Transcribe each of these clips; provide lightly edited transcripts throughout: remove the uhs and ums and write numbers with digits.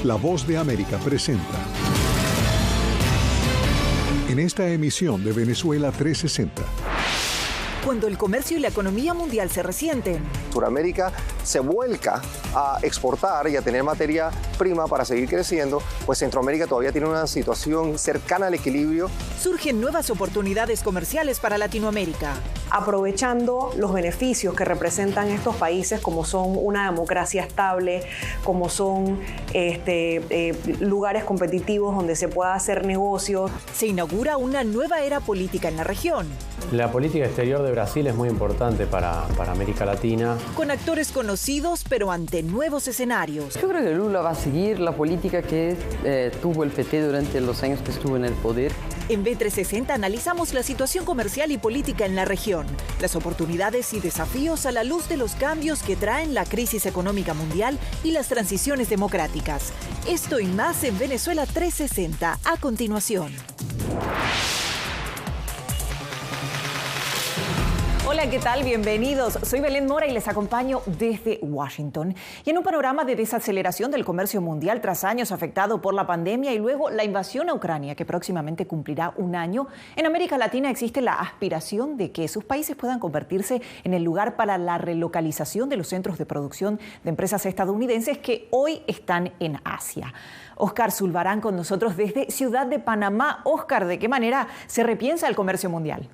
La Voz de América presenta. En esta emisión de Venezuela 360. Cuando el comercio y la economía mundial se resienten. Suramérica se vuelca a exportar y a tener materia prima para seguir creciendo, pues Centroamérica todavía tiene una situación cercana al equilibrio. Surgen nuevas oportunidades comerciales para Latinoamérica. Aprovechando los beneficios que representan estos países, como son una democracia estable, como son lugares competitivos donde se pueda hacer negocios. Se inaugura una nueva era política en la región. La política exterior de Brasil es muy importante para América Latina. Con actores conocidos, pero ante nuevos escenarios. Yo creo que Lula va a seguir la política que tuvo el PT durante los años que estuvo en el poder. En B360 analizamos la situación comercial y política en la región, las oportunidades y desafíos a la luz de los cambios que traen la crisis económica mundial y las transiciones democráticas. Esto y más en Venezuela 360, a continuación. Hola, ¿qué tal? Bienvenidos. Soy Belén Mora y les acompaño desde Washington. Y en un panorama de desaceleración del comercio mundial tras años afectado por la pandemia y luego la invasión a Ucrania, que próximamente cumplirá un año, en América Latina existe la aspiración de que sus países puedan convertirse en el lugar para la relocalización de los centros de producción de empresas estadounidenses que hoy están en Asia. Oscar Zulbarán con nosotros desde Ciudad de Panamá. Oscar, ¿de qué manera se repiensa el comercio mundial?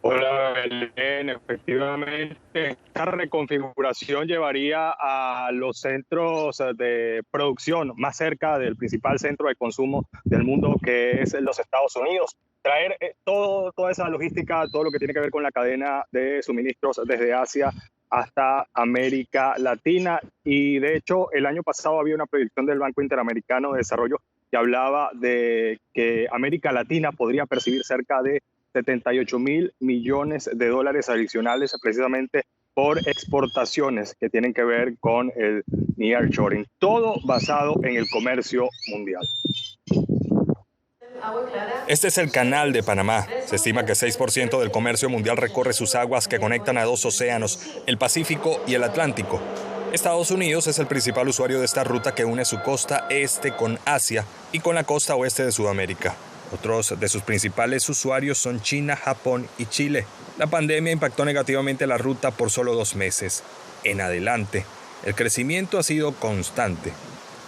Hola, Belén. Efectivamente, esta reconfiguración llevaría a los centros de producción más cerca del principal centro de consumo del mundo, que es los Estados Unidos. Traer toda esa logística, todo lo que tiene que ver con la cadena de suministros desde Asia hasta América Latina. Y de hecho, el año pasado había una predicción del Banco Interamericano de Desarrollo que hablaba de que América Latina podría percibir cerca de 78.000 millones de dólares adicionales precisamente por exportaciones que tienen que ver con el nearshoring. Todo basado en el comercio mundial. Este es el Canal de Panamá. Se estima que 6% del comercio mundial recorre sus aguas que conectan a dos océanos, el Pacífico y el Atlántico. Estados Unidos es el principal usuario de esta ruta que une su costa este con Asia y con la costa oeste de Sudamérica. Otros de sus principales usuarios son China, Japón y Chile. La pandemia impactó negativamente la ruta por solo 2 meses. En adelante, el crecimiento ha sido constante.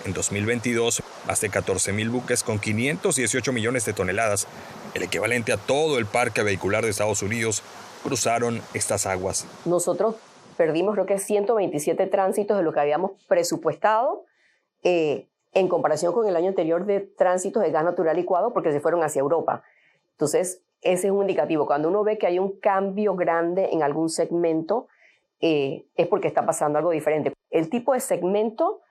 En 2022, más de 14.000 buques con 518 millones de toneladas, el equivalente a todo el parque vehicular de Estados Unidos, cruzaron estas aguas. Nosotros perdimos creo que 127 tránsitos de lo que habíamos presupuestado, en comparación con el año anterior de tránsitos de gas natural licuado, porque se fueron hacia Europa. Entonces, ese es un indicativo. Cuando uno ve que hay un cambio grande en algún segmento, es porque está pasando algo diferente. El tipo de segmento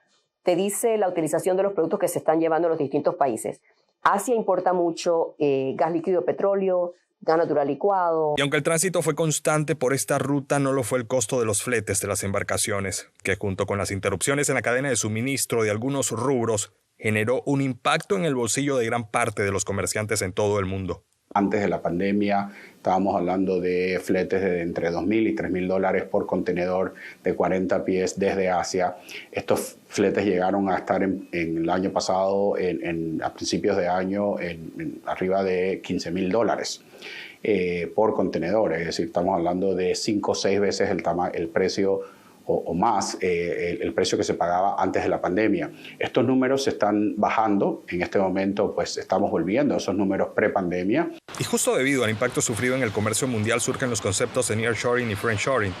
te dice la utilización de los productos que se están llevando en los distintos países. Asia importa mucho gas líquido, petróleo, gas natural licuado. Y aunque el tránsito fue constante por esta ruta, no lo fue el costo de los fletes de las embarcaciones, que junto con las interrupciones en la cadena de suministro de algunos rubros, generó un impacto en el bolsillo de gran parte de los comerciantes en todo el mundo. Antes de la pandemia estábamos hablando de fletes de entre $2.000 y $3.000 por contenedor de 40 pies desde Asia. Estos fletes llegaron a estar en el año pasado, a principios de año, arriba de $15.000 por contenedor. Es decir, estamos hablando de 5 o 6 veces el precio o más el precio que se pagaba antes de la pandemia. Estos números se están bajando. En este momento pues estamos volviendo a esos números pre-pandemia. Y justo debido al impacto sufrido en el comercio mundial surgen los conceptos de nearshoring y friendshoring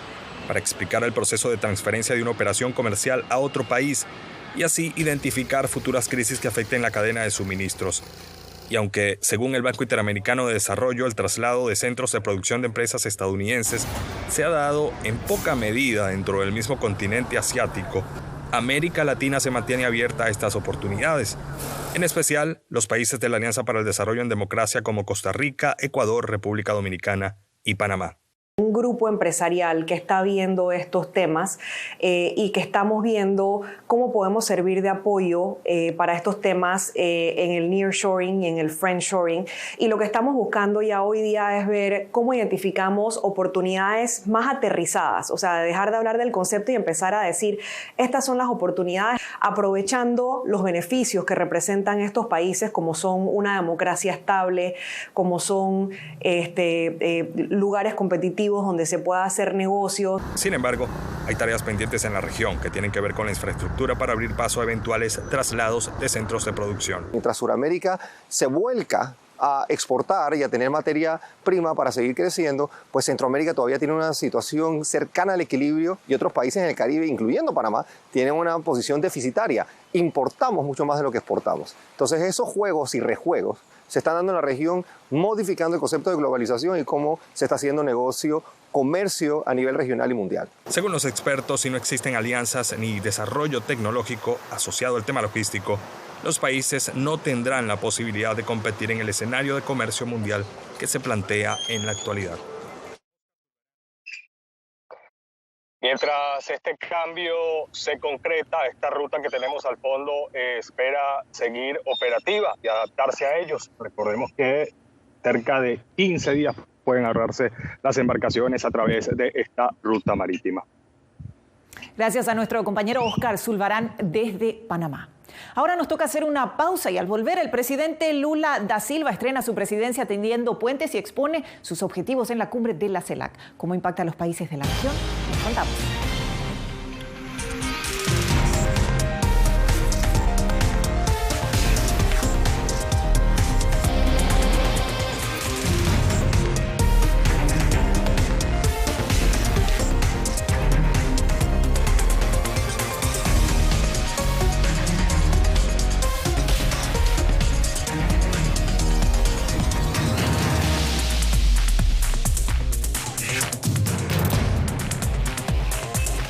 para explicar el proceso de transferencia de una operación comercial a otro país y así identificar futuras crisis que afecten la cadena de suministros. Y aunque, según el Banco Interamericano de Desarrollo, el traslado de centros de producción de empresas estadounidenses se ha dado en poca medida dentro del mismo continente asiático, América Latina se mantiene abierta a estas oportunidades. En especial, los países de la Alianza para el Desarrollo en Democracia como Costa Rica, Ecuador, República Dominicana y Panamá. Un grupo empresarial que está viendo estos temas y que estamos viendo cómo podemos servir de apoyo para estos temas en el nearshoring y en el friendshoring. Y lo que estamos buscando ya hoy día es ver cómo identificamos oportunidades más aterrizadas, o sea, dejar de hablar del concepto y empezar a decir, estas son las oportunidades, aprovechando los beneficios que representan estos países, como son una democracia estable, como son lugares competitivos donde se pueda hacer negocios. Sin embargo, hay tareas pendientes en la región que tienen que ver con la infraestructura para abrir paso a eventuales traslados de centros de producción. Mientras Sudamérica se vuelca a exportar y a tener materia prima para seguir creciendo, pues Centroamérica todavía tiene una situación cercana al equilibrio y otros países en el Caribe, incluyendo Panamá, tienen una posición deficitaria. Importamos mucho más de lo que exportamos. Entonces esos juegos y rejuegos se están dando en la región, modificando el concepto de globalización y cómo se está haciendo negocio, comercio a nivel regional y mundial. Según los expertos, si no existen alianzas ni desarrollo tecnológico asociado al tema logístico, los países no tendrán la posibilidad de competir en el escenario de comercio mundial que se plantea en la actualidad. Mientras este cambio se concreta, esta ruta que tenemos al fondo espera seguir operativa y adaptarse a ellos. Recordemos que cerca de 15 días pueden ahorrarse las embarcaciones a través de esta ruta marítima. Gracias a nuestro compañero Oscar Zulbarán desde Panamá. Ahora nos toca hacer una pausa y al volver el presidente Lula da Silva estrena su presidencia tendiendo puentes y expone sus objetivos en la cumbre de la CELAC. ¿Cómo impacta a los países de la región? Nos contamos.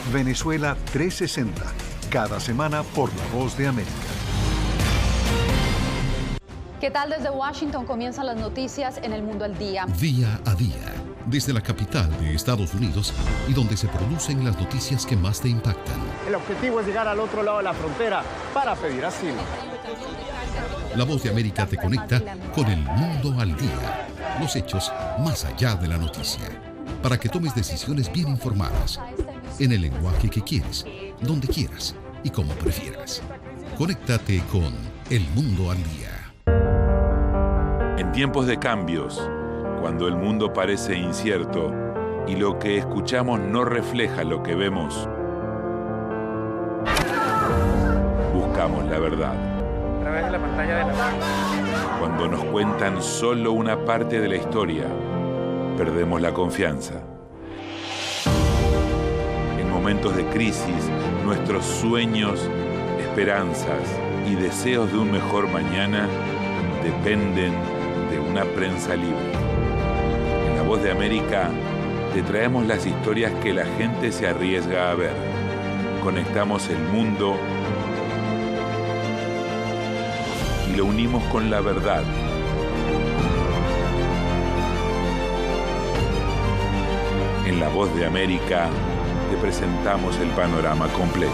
Venezuela 360, cada semana por La Voz de América. ¿Qué tal? Desde Washington comienzan las noticias en El Mundo al Día. Día a día, desde la capital de Estados Unidos y donde se producen las noticias que más te impactan. El objetivo es llegar al otro lado de la frontera para pedir asilo. La Voz de América te conecta con El Mundo al Día. Los hechos más allá de la noticia. Para que tomes decisiones bien informadas. En el lenguaje que quieres, donde quieras y como prefieras. Conéctate con El Mundo al Día. En tiempos de cambios, cuando el mundo parece incierto y lo que escuchamos no refleja lo que vemos, buscamos la verdad. A través de la pantalla de la... Cuando nos cuentan solo una parte de la historia, perdemos la confianza. En momentos de crisis, nuestros sueños, esperanzas y deseos de un mejor mañana dependen de una prensa libre. En La Voz de América te traemos las historias que la gente se arriesga a ver. Conectamos el mundo y lo unimos con la verdad. En La Voz de América te presentamos el panorama completo.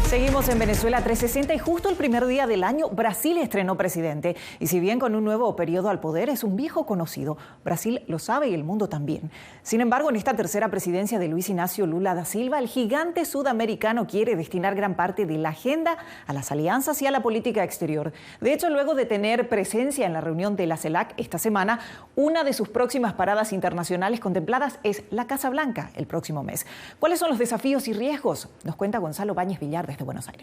Seguimos en Venezuela 360 y justo el primer día del año Brasil estrenó presidente. Y si bien con un nuevo periodo al poder es un viejo conocido, Brasil lo sabe y el mundo también. Sin embargo, en esta tercera presidencia de Luis Ignacio Lula da Silva, el gigante sudamericano quiere destinar gran parte de la agenda a las alianzas y a la política exterior. De hecho, luego de tener presencia en la reunión de la CELAC esta semana, una de sus próximas paradas internacionales contempladas es la Casa Blanca el próximo mes. ¿Cuáles son los desafíos y riesgos? Nos cuenta Gonzalo Báñez Villar desde Buenos Aires.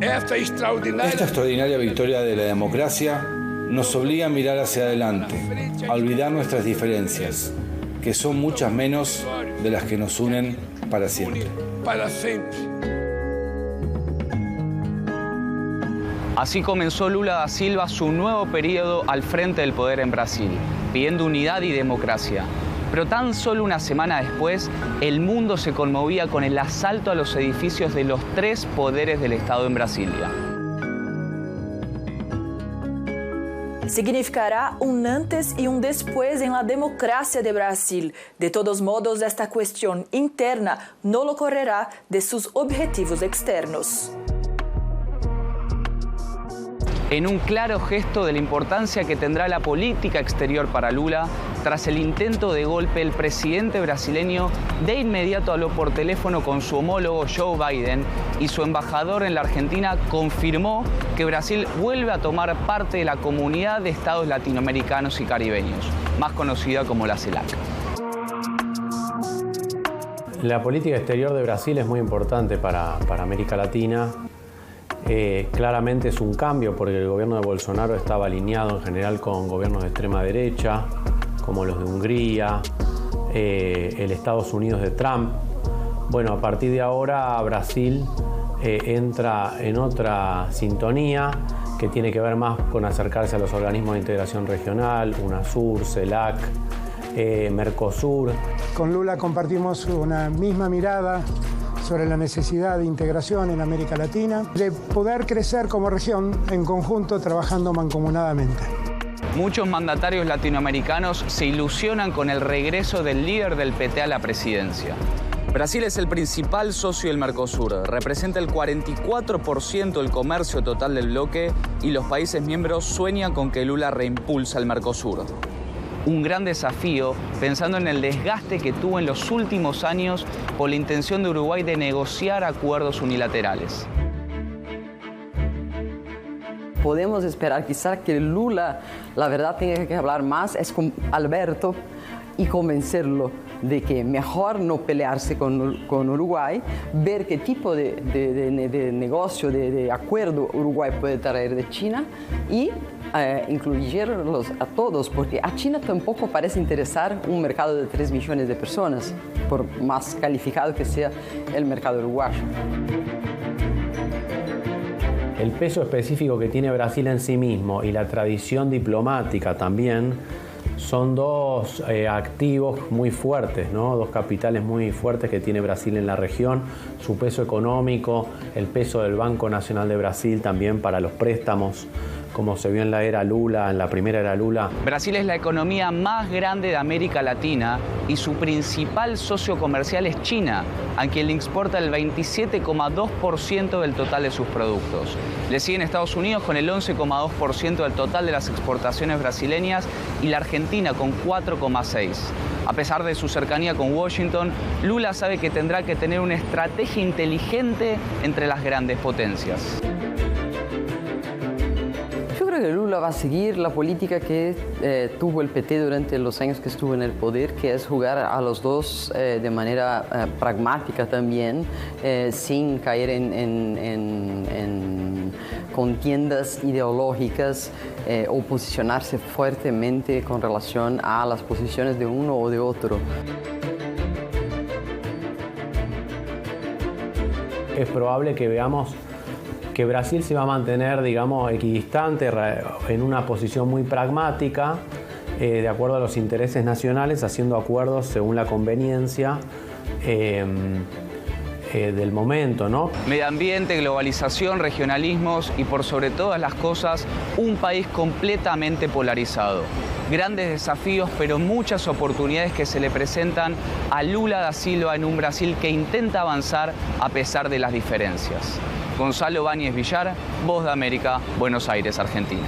Esta extraordinaria victoria de la democracia nos obliga a mirar hacia adelante, a olvidar nuestras diferencias, que son muchas menos de las que nos unen para siempre. Así comenzó Lula da Silva su nuevo periodo al frente del poder en Brasil, pidiendo unidad y democracia. Pero tan solo una semana después, el mundo se conmovía con el asalto a los edificios de los 3 poderes del Estado en Brasilia. Significará un antes y un después en la democracia de Brasil. De todos modos, esta cuestión interna no lo correrá de sus objetivos externos. En un claro gesto de la importancia que tendrá la política exterior para Lula, tras el intento de golpe, el presidente brasileño de inmediato habló por teléfono con su homólogo Joe Biden y su embajador en la Argentina confirmó que Brasil vuelve a tomar parte de la Comunidad de Estados Latinoamericanos y Caribeños, más conocida como la CELAC. La política exterior de Brasil es muy importante para América Latina. Claramente es un cambio porque el gobierno de Bolsonaro estaba alineado en general con gobiernos de extrema derecha, como los de Hungría, el Estados Unidos de Trump. Bueno, a partir de ahora Brasil entra en otra sintonía que tiene que ver más con acercarse a los organismos de integración regional, UNASUR, CELAC, Mercosur. Con Lula compartimos una misma mirada sobre la necesidad de integración en América Latina, de poder crecer como región en conjunto trabajando mancomunadamente. Muchos mandatarios latinoamericanos se ilusionan con el regreso del líder del PT a la presidencia. Brasil es el principal socio del Mercosur, representa el 44% del comercio total del bloque y los países miembros sueñan con que Lula reimpulse al Mercosur. Un gran desafío pensando en el desgaste que tuvo en los últimos años por la intención de Uruguay de negociar acuerdos unilaterales. Podemos esperar quizá que Lula, la verdad, tenga que hablar más es con Alberto y convencerlo de que mejor no pelearse con Uruguay, ver qué tipo de negocio, de acuerdo Uruguay puede traer de China y incluirlos a todos, porque a China tampoco parece interesar un mercado de 3 millones de personas, por más calificado que sea el mercado uruguayo. El peso específico que tiene Brasil en sí mismo y la tradición diplomática también son dos activos muy fuertes, ¿no? Dos capitales muy fuertes que tiene Brasil en la región. Su peso económico, el peso del Banco Nacional de Brasil también para los préstamos, como se vio en la era Lula, en la primera era Lula. Brasil es la economía más grande de América Latina y su principal socio comercial es China, a quien le exporta el 27,2% del total de sus productos. Le siguen Estados Unidos con el 11,2% del total de las exportaciones brasileñas y la Argentina con 4,6%. A pesar de su cercanía con Washington, Lula sabe que tendrá que tener una estrategia inteligente entre las grandes potencias. Yo creo que Lula va a seguir la política que tuvo el PT durante los años que estuvo en el poder, que es jugar a los dos de manera pragmática también, sin caer en contiendas ideológicas o posicionarse fuertemente con relación a las posiciones de uno o de otro. Es probable que veamos que Brasil se va a mantener, digamos, equidistante, en una posición muy pragmática, de acuerdo a los intereses nacionales, haciendo acuerdos según la conveniencia del momento, ¿no? Medio ambiente, globalización, regionalismos y por sobre todas las cosas, un país completamente polarizado. Grandes desafíos, pero muchas oportunidades que se le presentan a Lula da Silva en un Brasil que intenta avanzar a pesar de las diferencias. Gonzalo Báñez Villar, Voz de América, Buenos Aires, Argentina.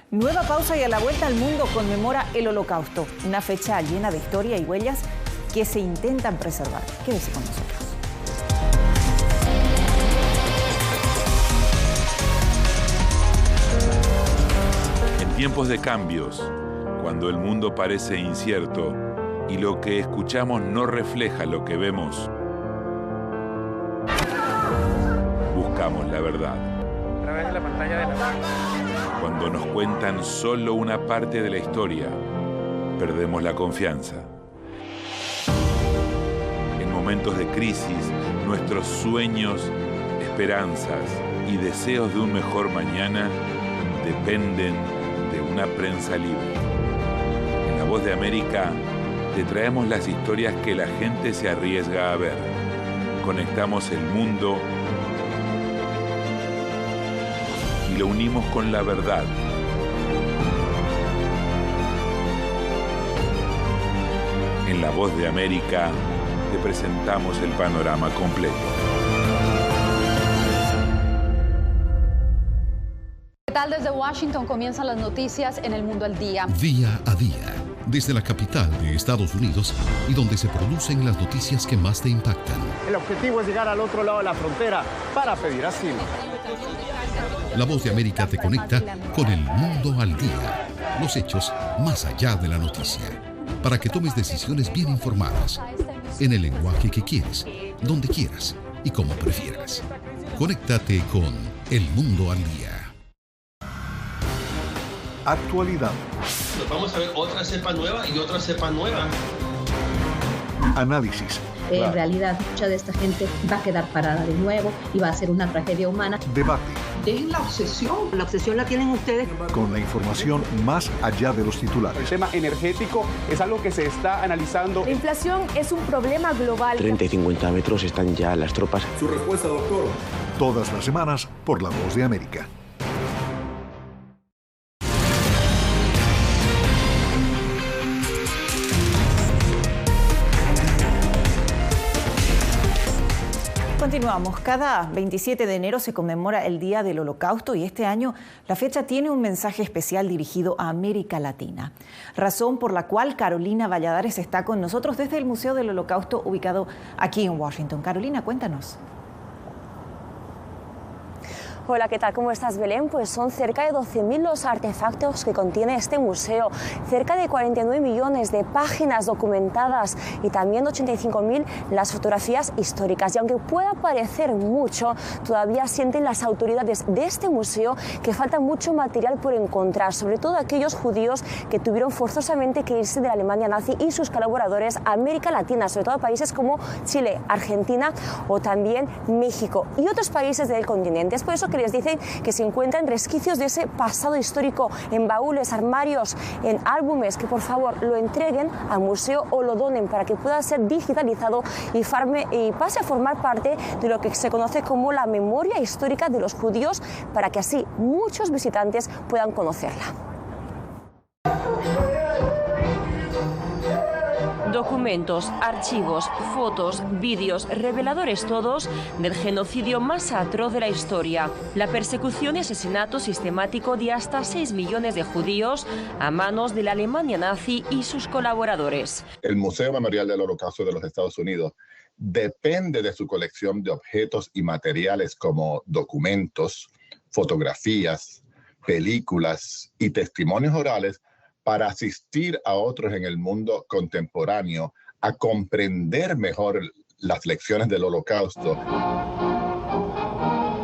Nueva pausa y a la vuelta al mundo conmemora el Holocausto, una fecha llena de historia y huellas que se intentan preservar. Quédese con nosotros. En tiempos de cambios, cuando el mundo parece incierto y lo que escuchamos no refleja lo que vemos, buscamos la verdad. A través de la pantalla de la... Cuando nos cuentan solo una parte de la historia, perdemos la confianza. En momentos de crisis, nuestros sueños, esperanzas y deseos de un mejor mañana dependen de una prensa libre. En La Voz de América Te traemos las historias que la gente se arriesga a ver. Conectamos el mundo y lo unimos con la verdad. En La Voz de América te presentamos el panorama completo. ¿Qué tal? Desde Washington comienzan las noticias en El Mundo al Día. Día a día, desde la capital de Estados Unidos y donde se producen las noticias que más te impactan. El objetivo es llegar al otro lado de la frontera para pedir asilo. La Voz de América te conecta con el mundo al día. Los hechos más allá de la noticia. Para que tomes decisiones bien informadas. En el lenguaje que quieres, donde quieras y como prefieras. Conéctate con El Mundo al Día. Actualidad. Nos vamos a ver otra cepa nueva y otra cepa nueva. Análisis. En realidad, mucha de esta gente va a quedar parada de nuevo y va a ser una tragedia humana. Debate. Dejen la obsesión. La obsesión la tienen ustedes. Con la información más allá de los titulares. El tema energético es algo que se está analizando. La inflación es un problema global. 30 y 50 metros están ya las tropas. Su respuesta, doctor. Todas las semanas por La Voz de América. Continuamos. Cada 27 de enero se conmemora el Día del Holocausto y este año la fecha tiene un mensaje especial dirigido a América Latina. Razón por la cual Carolina Valladares está con nosotros desde el Museo del Holocausto ubicado aquí en Washington. Carolina, cuéntanos. Hola, ¿qué tal? ¿Cómo estás, Belén? Pues son cerca de 12.000 los artefactos que contiene este museo, cerca de 49 millones de páginas documentadas y también 85.000 las fotografías históricas. Y aunque pueda parecer mucho, todavía sienten las autoridades de este museo que falta mucho material por encontrar, sobre todo aquellos judíos que tuvieron forzosamente que irse de la Alemania nazi y sus colaboradores a América Latina, sobre todo a países como Chile, Argentina o también México y otros países del continente. Es por eso que les dicen que se encuentran resquicios de ese pasado histórico en baúles, armarios, en álbumes, que por favor lo entreguen al museo o lo donen para que pueda ser digitalizado y pase a formar parte de lo que se conoce como la memoria histórica de los judíos, para que así muchos visitantes puedan conocerla. Documentos, archivos, fotos, vídeos, reveladores todos del genocidio más atroz de la historia. La persecución y asesinato sistemático de hasta 6 millones de judíos a manos de la Alemania nazi y sus colaboradores. El Museo Memorial del Holocausto de los Estados Unidos depende de su colección de objetos y materiales como documentos, fotografías, películas y testimonios orales para asistir a otros en el mundo contemporáneo a comprender mejor las lecciones del Holocausto.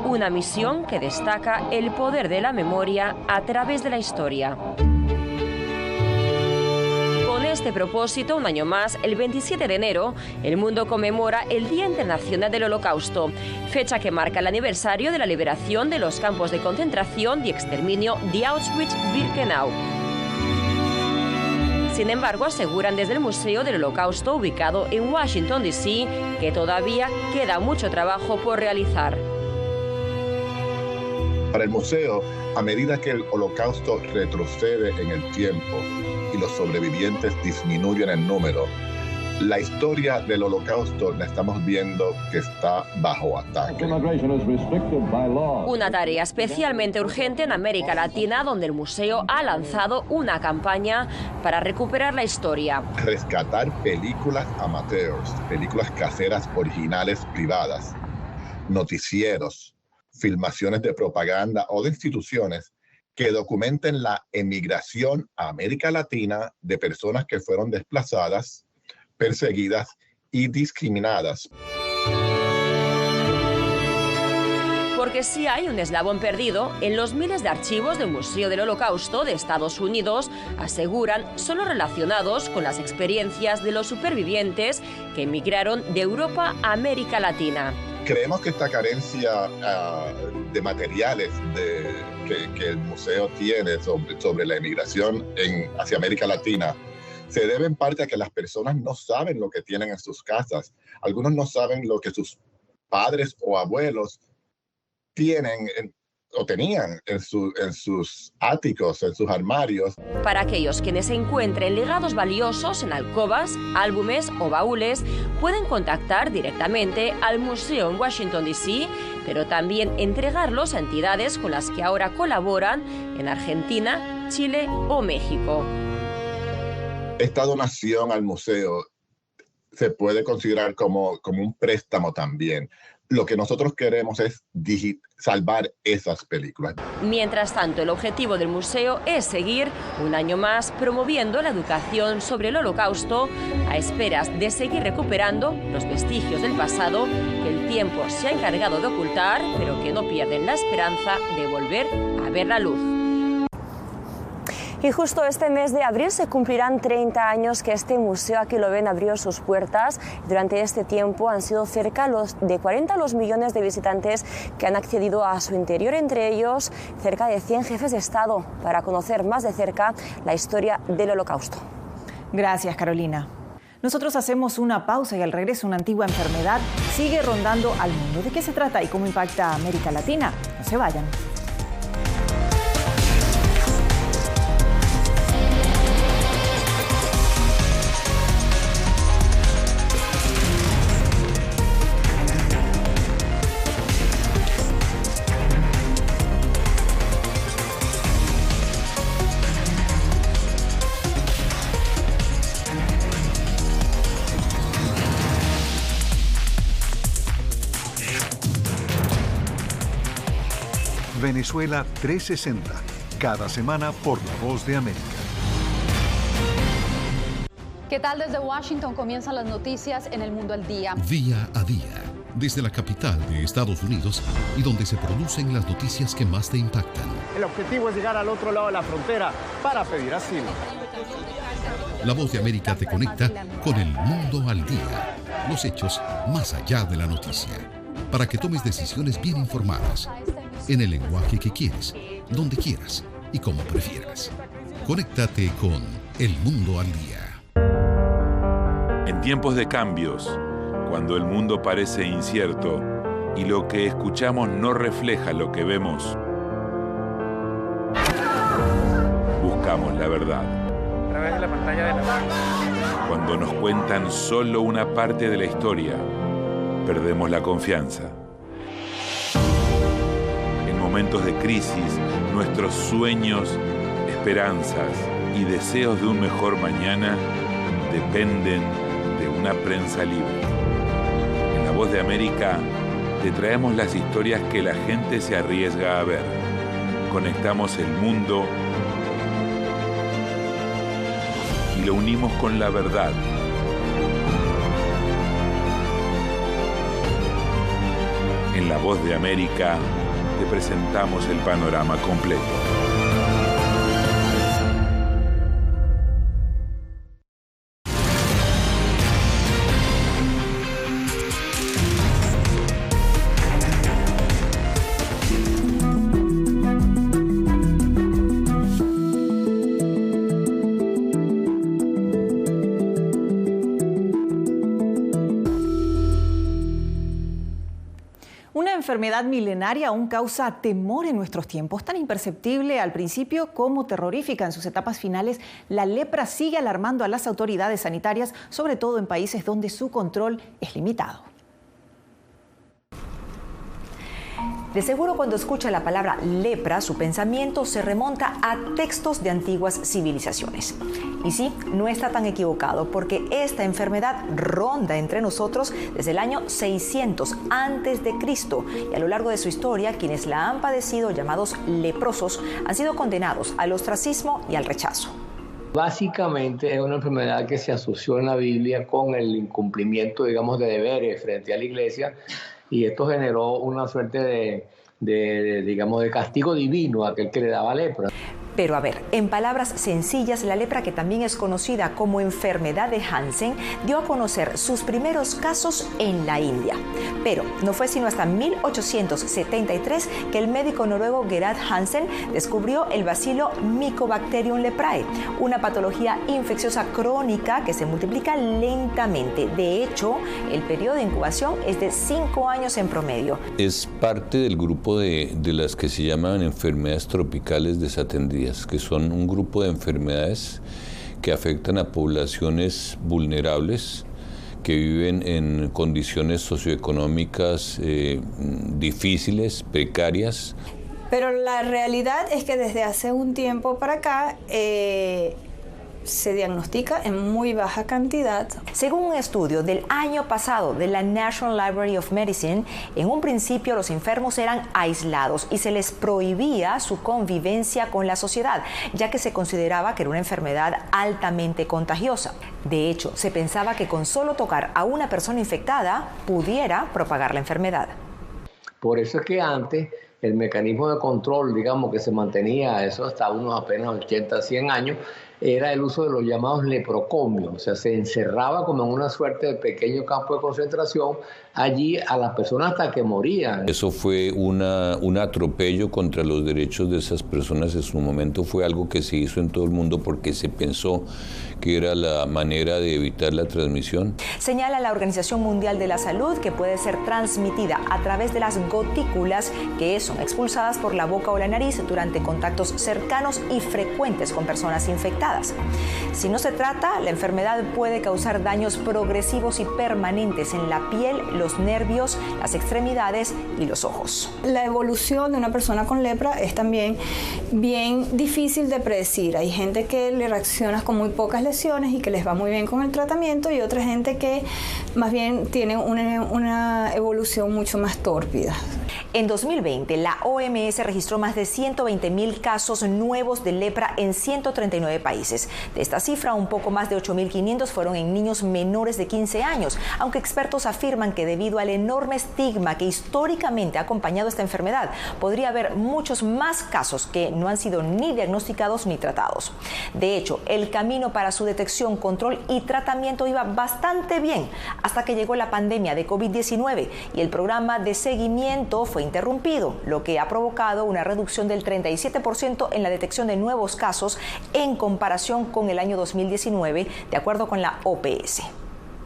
Una misión que destaca el poder de la memoria a través de la historia. Con este propósito, un año más, el 27 de enero, el mundo conmemora el Día Internacional del Holocausto, fecha que marca el aniversario de la liberación de los campos de concentración y exterminio de Auschwitz-Birkenau. Sin embargo, aseguran desde el Museo del Holocausto, ubicado en Washington, D.C., que todavía queda mucho trabajo por realizar. Para el museo, a medida que el Holocausto retrocede en el tiempo y los sobrevivientes disminuyen en número, la historia del Holocausto la estamos viendo que está bajo ataque. Una tarea especialmente urgente en América Latina, donde el museo ha lanzado una campaña para recuperar la historia. Rescatar películas amateurs, películas caseras originales privadas, noticieros, filmaciones de propaganda o de instituciones que documenten la emigración a América Latina de personas que fueron desplazadas, perseguidas y discriminadas. Porque si hay un eslabón perdido, en los miles de archivos del Museo del Holocausto de Estados Unidos, aseguran, son los relacionados con las experiencias de los supervivientes que emigraron de Europa a América Latina. Creemos que esta carencia de materiales que el museo tiene sobre la emigración hacia América Latina se debe en parte a que las personas no saben lo que tienen en sus casas. Algunos no saben lo que sus padres o abuelos tienen o tenían en sus áticos, en sus armarios. Para aquellos quienes encuentren legados valiosos en alcobas, álbumes o baúles, pueden contactar directamente al museo en Washington, D.C., pero también entregarlos a entidades con las que ahora colaboran en Argentina, Chile o México. Esta donación al museo se puede considerar como un préstamo también. Lo que nosotros queremos es salvar esas películas. Mientras tanto, el objetivo del museo es seguir un año más promoviendo la educación sobre el Holocausto a esperas de seguir recuperando los vestigios del pasado que el tiempo se ha encargado de ocultar, pero que no pierden la esperanza de volver a ver la luz. Y justo este mes de abril se cumplirán 30 años que este museo, aquí lo ven, abrió sus puertas. Durante este tiempo han sido cerca de 40 los millones de visitantes que han accedido a su interior, entre ellos cerca de 100 jefes de Estado, para conocer más de cerca la historia del Holocausto. Gracias, Carolina. Nosotros hacemos una pausa y al regreso una antigua enfermedad sigue rondando al mundo. ¿De qué se trata y cómo impacta a América Latina? No se vayan. Venezuela 360, cada semana por La Voz de América. ¿Qué tal? Desde Washington comienzan las noticias en El Mundo al Día. Día a día, desde la capital de Estados Unidos y donde se producen las noticias que más te impactan. El objetivo es llegar al otro lado de la frontera para pedir asilo. La Voz de América te conecta con El Mundo al Día. Los hechos más allá de la noticia. Para que tomes decisiones bien informadas. En el lenguaje que quieres, donde quieras y como prefieras. Conéctate con El Mundo al Día. En tiempos de cambios, cuando el mundo parece incierto y lo que escuchamos no refleja lo que vemos, buscamos la verdad. A través de la pantalla de la... Cuando nos cuentan solo una parte de la historia, perdemos la confianza. En momentos de crisis, nuestros sueños, esperanzas y deseos de un mejor mañana dependen de una prensa libre. En La Voz de América te traemos las historias que la gente se arriesga a ver. Conectamos el mundo y lo unimos con la verdad. En La Voz de América te presentamos el panorama completo. Una enfermedad milenaria aún causa temor en nuestros tiempos. Tan imperceptible al principio como terrorífica en sus etapas finales, la lepra sigue alarmando a las autoridades sanitarias, sobre todo en países donde su control es limitado. De seguro cuando escucha la palabra lepra, su pensamiento se remonta a textos de antiguas civilizaciones. Y sí, no está tan equivocado, porque esta enfermedad ronda entre nosotros desde el año 600 a.C. y a lo largo de su historia, quienes la han padecido, llamados leprosos, han sido condenados al ostracismo y al rechazo. Básicamente es una enfermedad que se asoció en la Biblia con el incumplimiento, digamos, de deberes frente a la iglesia, y esto generó una suerte de castigo divino a aquel que le daba lepra. Pero a ver, en palabras sencillas, la lepra, que también es conocida como enfermedad de Hansen, dio a conocer sus primeros casos en la India. Pero no fue sino hasta 1873 que el médico noruego Gerhard Hansen descubrió el bacilo Mycobacterium leprae, una patología infecciosa crónica que se multiplica lentamente. De hecho, el periodo de incubación es de 5 años en promedio. Es parte del grupo de las que se llaman enfermedades tropicales desatendidas, que son un grupo de enfermedades que afectan a poblaciones vulnerables que viven en condiciones socioeconómicas difíciles, precarias. Pero la realidad es que desde hace un tiempo para acá se diagnostica en muy baja cantidad. Según un estudio del año pasado de la National Library of Medicine, en un principio los enfermos eran aislados y se les prohibía su convivencia con la sociedad, ya que se consideraba que era una enfermedad altamente contagiosa. De hecho, se pensaba que con solo tocar a una persona infectada pudiera propagar la enfermedad. Por eso es que antes el mecanismo de control, digamos, que se mantenía eso hasta unos apenas 80, 100 años, era el uso de los llamados leprocomios. O sea, se encerraba como en una suerte de pequeño campo de concentración allí a las personas hasta que morían. Eso fue un atropello contra los derechos de esas personas. En su momento fue algo que se hizo en todo el mundo porque se pensó que era la manera de evitar la transmisión. Señala la Organización Mundial de la Salud que puede ser transmitida a través de las gotículas que son expulsadas por la boca o la nariz durante contactos cercanos y frecuentes con personas infectadas. Si no se trata, la enfermedad puede causar daños progresivos y permanentes en la piel, los nervios, las extremidades y los ojos. La evolución de una persona con lepra es también bien difícil de predecir. Hay gente que le reacciona con muy pocas lesiones y que les va muy bien con el tratamiento, y otra gente que más bien tiene una evolución mucho más tórpida. En 2020, la OMS registró más de 120.000 casos nuevos de lepra en 139 países. De esta cifra, un poco más de 8.500 fueron en niños menores de 15 años, aunque expertos afirman que debido al enorme estigma que históricamente ha acompañado esta enfermedad, podría haber muchos más casos que no han sido ni diagnosticados ni tratados. De hecho, el camino para su detección, control y tratamiento iba bastante bien hasta que llegó la pandemia de COVID-19 y el programa de seguimiento fue interrumpido, lo que ha provocado una reducción del 37% en la detección de nuevos casos en comparación con el año 2019, de acuerdo con la OPS.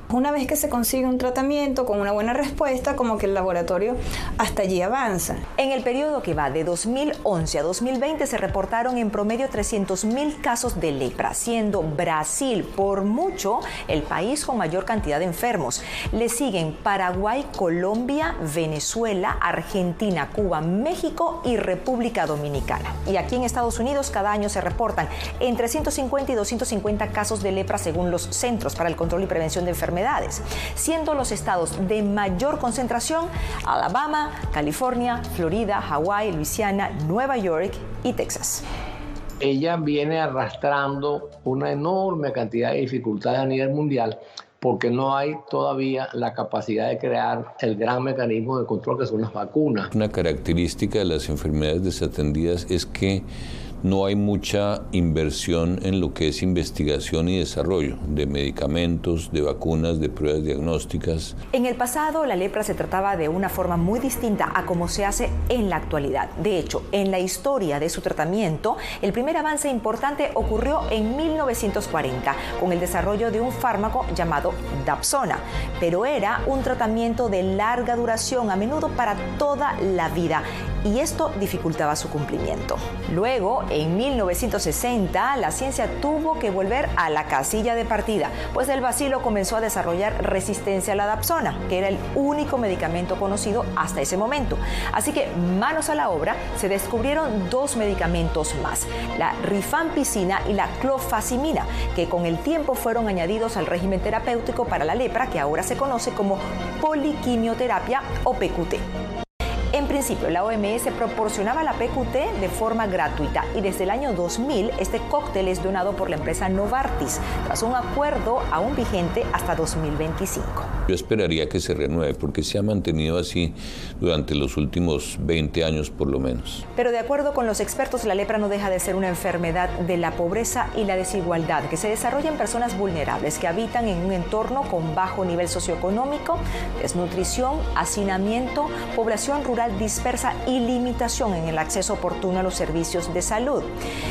Una vez que se consigue un tratamiento con una buena respuesta, como que el laboratorio hasta allí avanza. En el periodo que va de 2011 a 2020 se reportaron en promedio 300.000 casos de lepra, siendo Brasil por mucho el país con mayor cantidad de enfermos. Le siguen Paraguay, Colombia, Venezuela, Argentina, Cuba, México y República Dominicana. Y aquí en Estados Unidos cada año se reportan entre 150 y 250 casos de lepra según los Centros para el Control y Prevención de Enfermedades, siendo los estados de mayor concentración Alabama, California, Florida, Hawái, Luisiana, Nueva York y Texas. Ella viene arrastrando una enorme cantidad de dificultades a nivel mundial porque no hay todavía la capacidad de crear el gran mecanismo de control que son las vacunas. Una característica de las enfermedades desatendidas es que no hay mucha inversión en lo que es investigación y desarrollo de medicamentos, de vacunas, de pruebas diagnósticas. En el pasado, la lepra se trataba de una forma muy distinta a como se hace en la actualidad. De hecho, en la historia de su tratamiento, el primer avance importante ocurrió en 1940 con el desarrollo de un fármaco llamado Dapsona, pero era un tratamiento de larga duración, a menudo para toda la vida, y esto dificultaba su cumplimiento. Luego, en 1960, la ciencia tuvo que volver a la casilla de partida, pues el bacilo comenzó a desarrollar resistencia a la Dapsona, que era el único medicamento conocido hasta ese momento. Así que, manos a la obra, se descubrieron 2 medicamentos más, la rifampicina y la clofazimina, que con el tiempo fueron añadidos al régimen terapéutico para la lepra, que ahora se conoce como poliquimioterapia o PQT. En principio, la OMS proporcionaba la PQT de forma gratuita y desde el año 2000 este cóctel es donado por la empresa Novartis, tras un acuerdo aún vigente hasta 2025. Yo esperaría que se renueve, porque se ha mantenido así durante los últimos 20 años por lo menos. Pero de acuerdo con los expertos, la lepra no deja de ser una enfermedad de la pobreza y la desigualdad, que se desarrolla en personas vulnerables que habitan en un entorno con bajo nivel socioeconómico, desnutrición, hacinamiento, población rural dispersa y limitación en el acceso oportuno a los servicios de salud.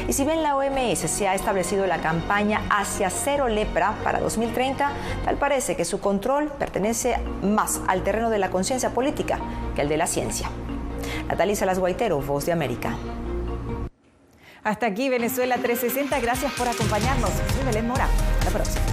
Y si bien la OMS se ha establecido la campaña Hacia Cero Lepra para 2030, tal parece que su control pertenece más al terreno de la conciencia política que al de la ciencia. Natalia Salas Guaitero, Voz de América. Hasta aquí Venezuela 360, gracias por acompañarnos. Soy Belén Mora, hasta la próxima.